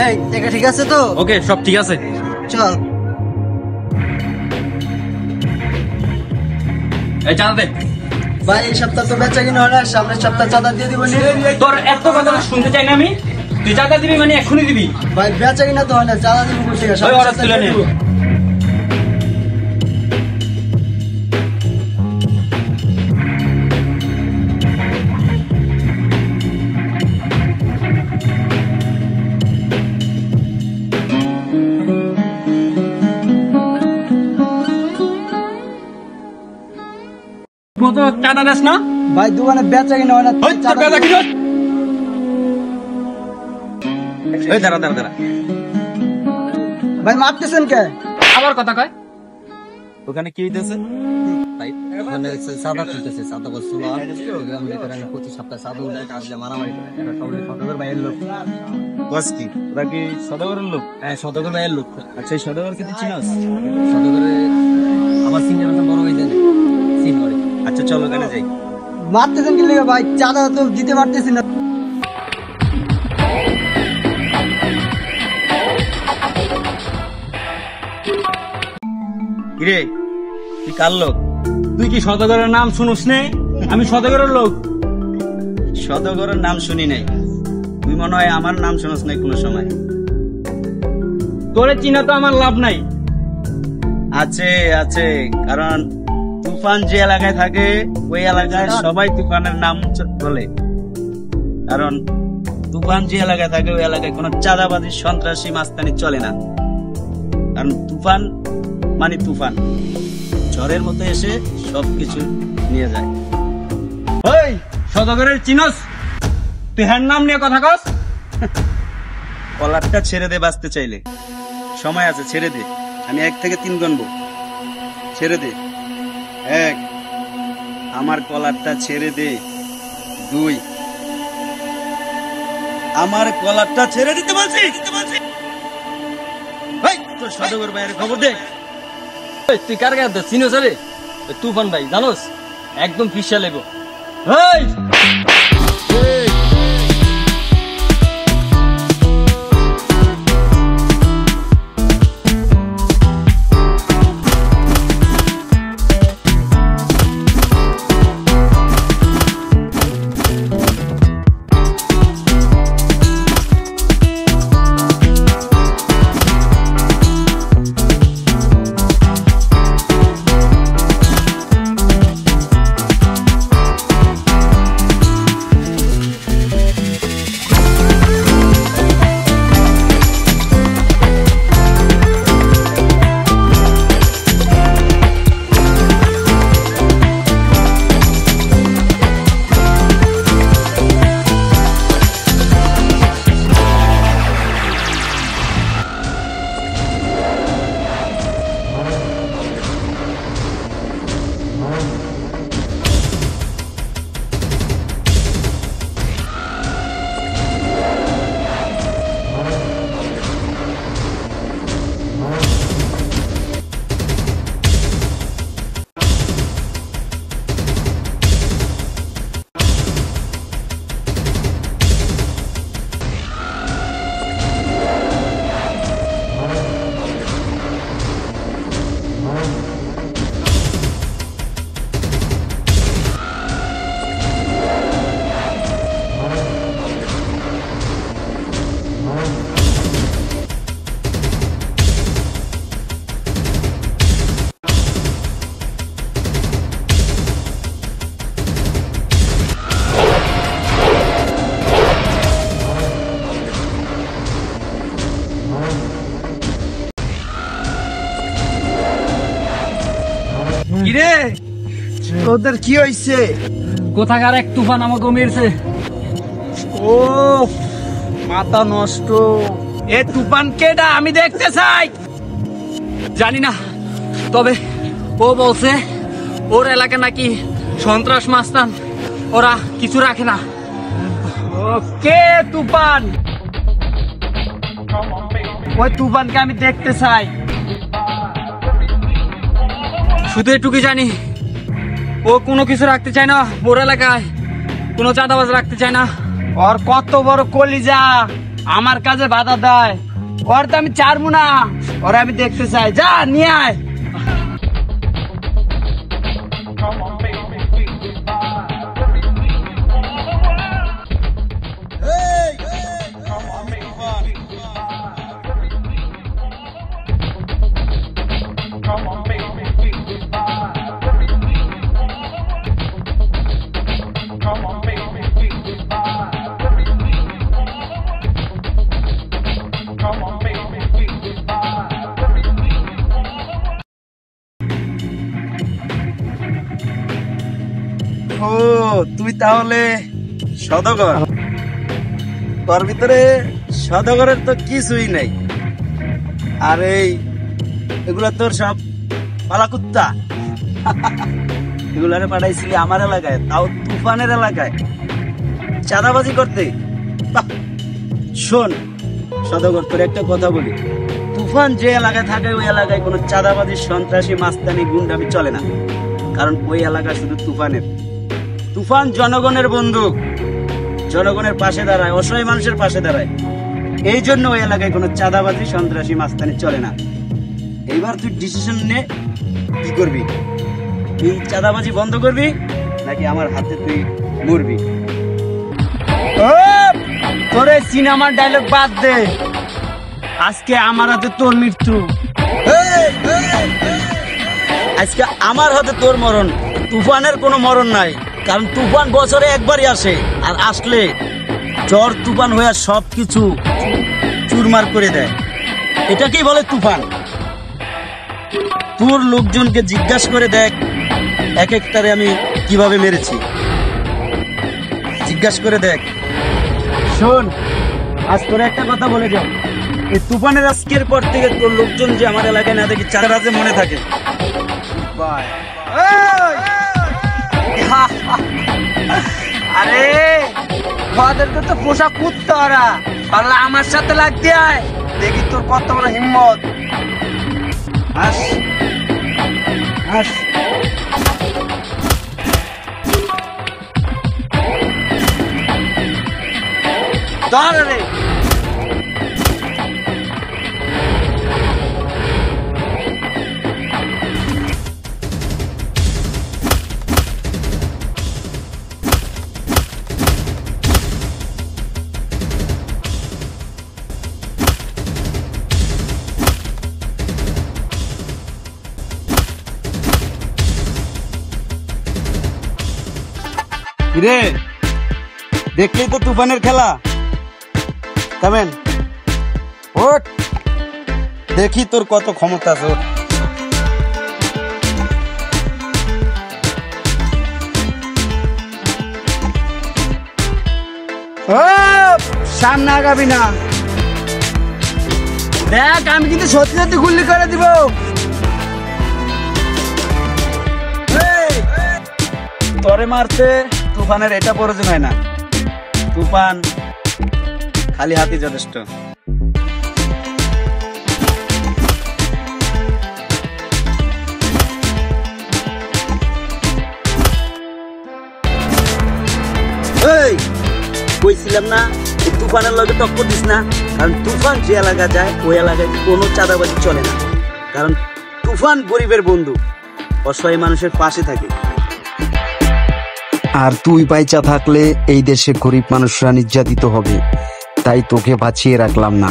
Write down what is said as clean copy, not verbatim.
এই এটা ঠিক আছে তো? ওকে, সব ঠিক আছে। চল। এই চাঁদা দে। ভাই এই সপ্তাহ তো বেচা কিনা হয় না, সামনের সপ্তাহ চাঁদা দিয়ে দিব নি। তোর এত কথা শুনতে চাই না আমি। তুই চাঁদা দিবি মানে এখনই দিবি। ভাই বেচা কিনা তো হয় না, চাঁদা দিব কোথা থেকে? ওই অর্ডার তুলে নে। চাঁদা দেস না ভাই, দোকানে বেচা কিনা হয় না। দাঁড়া দাঁড়া দাঁড়া, ভাই মারতেছেন কে? আবার কথা কয়। ওখানে কি হইতেছে? ওখানে চাঁদা তুলতেছে, চাঁদা বসছিল প্রতি সপ্তাহে চাঁদা উঠে কাজে মারামারি করে। সদগর ভাইয়ের লোক। বস কি ওরা কি সদাগরের লোক? হ্যাঁ, সদগর ভাইয়ের লোক। আচ্ছা, এই সদাগরকে তুই চিনস? সদগরে আমার সিনিয়র বড় হয়ে যায় সিন করে। আচ্ছা চল ওখানে যাই। মারতেছেন কি লেগে ভাই? চাঁদা তো দিতে পারতেছি না। কিরে তুই কার লোক? তুই কি সদাগরের নাম শুনুস নে? আমি সদাগরের লোক। সদাগরের নাম শুনি নাই। তুই মনে হয় আমার নাম শুনস নাই কোনো সময়। তোরে চিনা তো আমার লাভ নাই। আছে আছে, কারণ তুফান যে এলাকায় থাকে ওই এলাকায় সবাই তুফানের নাম বলে। কারণ তুফান যে এলাকায় থাকে ওই এলাকায় কোনো চাঁদাবাজি সন্ত্রাসী মাস্তানি চলে না। কারণ তুফান মানে তুফান, ঝড়ের মতো এসে সবকিছু নিয়ে যায়। ওই সদাগরের চিনস? তুই হ্যার নাম নিয়ে কথা কস? কলারটা ছেড়ে দে, বাঁচতে চাইলে সময় আছে, ছেড়ে দে। আমি 1 থেকে 3 গণবো, ছেড়ে দে। 1, আমার কলারটা ছেড়ে দে। 2, আমার কলারটা ছেড়ে দিতে বলছি। ভাই তোর সদাগর ভাইয়ের খবর দে। তুই কার গায়ে চিনস রে? তুফান ভাই জানোস, একদম ফিসা লেগো। এই কিরে তোদের কি হইছে? কোথাকার এক তুফান আমাকে মেরেছে। ও মাথা নষ্ট। এ তুফান কেডা আমি দেখতে চাই। জানি না, তবে ও বলছে ওর এলাকা নাকি সন্ত্রাস মাস্তান, ওরা কিছু রাখে না। কে তুফান? ওই তুফানকে আমি দেখতে চাই। শুধু এটুকু জানি, ও কোনো কিছু রাখতে চায় না ওর এলাকায়, কোনো চাঁদাবাজ রাখতে চায় না। ওর কত বড় কলিজা, আমার কাজে বাধা দেয়, ওর তো আমি ছাড়বো না, ওরা আমি দেখতে চাই। যা নিয়ে আয়। ও তুই তাহলে সদাগর? তোর ভিতরে সদাগরের তো কিছুই নাই। আর এগুলা তোর সব পালাকুত্তা। এগুলারে পাঠাইছিলি আমার এলাকায়, তাও তুফানের এলাকায় চাঁদাবাজি করতে। বাহ! শোন সদাগর, তোর একটা কথা বলি, তুফান যে এলাকায় থাকে ওই এলাকায় কোনো চাঁদাবাজি, সন্ত্রাসী, মাস্তানি, গুন্ডামি চলে না। কারণ ওই এলাকা শুধু তুফানের। তুফান জনগণের বন্ধু, জনগণের পাশে দাঁড়ায়, অসহায় মানুষের পাশে দাঁড়ায়। এই জন্য ওই এলাকায় কোনো চাঁদাবাজি, সন্ত্রাসী, মাস্তানি চলে না। এইবার তুই ডিসিশন নে, কি করবি? তুই চাঁদাবাজি বন্ধ করবি নাকি আমার হাতে তুই মরবি? তোর সিনেমার ডায়লগ বাদ দে, আজকে আমার হাতে তোর মৃত্যু। আজকে আমার হাতে তোর মরণ। তুফানের কোনো মরণ নাই, কারণ তুফান বছরে একবারই আসে, আর আসলে ঝড় তুফান হয়ে সবকিছু চুরমার করে দেয়। এটাকেই বলে তুফান। তোর লোকজনকে জিজ্ঞাসা করে দেখ এক একটারে আমি কিভাবে মেরেছি, জিজ্ঞাসা করে দেখ। শোন, আজ তোর একটা কথা বলে যাও, এই তুফানের আজকের পর থেকে তোর লোকজন যে আমার এলাকায় না দেখি চাঁদাবাজে মনে থাকে। আরে ওদেরকে তো পোষা কুত্তা ওরা, পারলে আমার সাথে লাগতে আয়, দেখি তোর কত বড় হিম্মত। হাস হাস। ধর রে। রে দেখলি তো তুফানের খেলা। কামেন ওঠ, দেখি তোর কত ক্ষমতা আছে। ওঠ। সামনে আগাবি না, দেখ আমি কিন্তু সত্যি সত্যি গুলি করে দিব। তরে মারতে তুফানের এটা প্রয়োজন হয় না, তুফান খালি হাতি যথেষ্ট। কইছিলাম না তুফানের লগে টক্কর দিস না, কারণ তুফান যে এলাকা যায় ওই এলাকায় কোনো চাঁদাবাজি চলে না। কারণ তুফান গরিবের বন্ধু, অসহায় মানুষের পাশে থাকে। আর তুই বাইচা থাকলে এই দেশে গরিব মানুষরা নির্যাতিত হবে, তাই তোকে বাঁচিয়ে রাখলাম না।